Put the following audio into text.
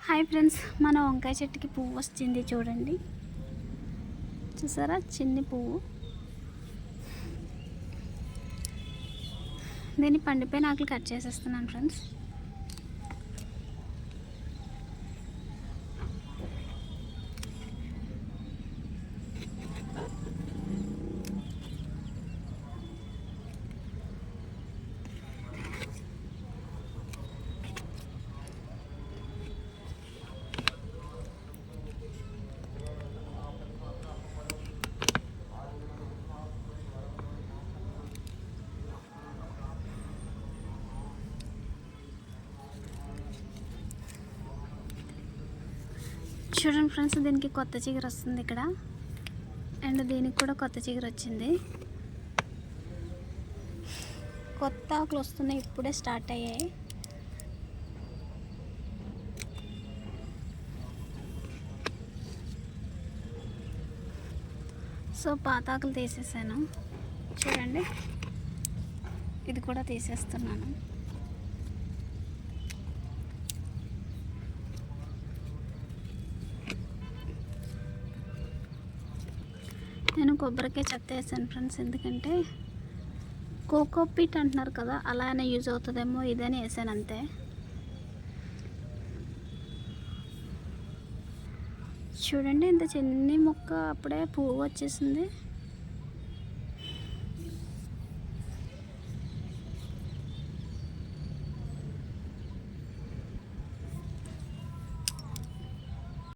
Hi friends, మన వంకాయ చెట్టుకి పువ్వు వచ్చింది చూడండి. చూసారా, చిన్ని పువ్వు. దీన్ని పండిపోయిన ఆకులు కట్ చేసేస్తున్నాను ఫ్రెండ్స్. చూడండి ఫ్రెండ్స్, దీనికి కొత్త చిగురు వస్తుంది ఇక్కడ, అండ్ దీనికి కూడా కొత్త చిగురు వచ్చింది. కొత్త ఆకులు వస్తున్నాయి, ఇప్పుడే స్టార్ట్ అయ్యాయి. సో పాత ఆకులు తీసేసాను చూడండి, ఇది కూడా తీసేస్తున్నాను. నేను కొబ్బరికాయ చెత్త వేసాను ఫ్రెండ్స్, ఎందుకంటే కోకోపీట్ అంటున్నారు కదా, అలానే యూజ్ అవుతుందేమో ఇదని వేసాను అంతే. చూడండి, ఇంత చిన్ని మొక్క అప్పుడే పువ్వు వచ్చేసింది.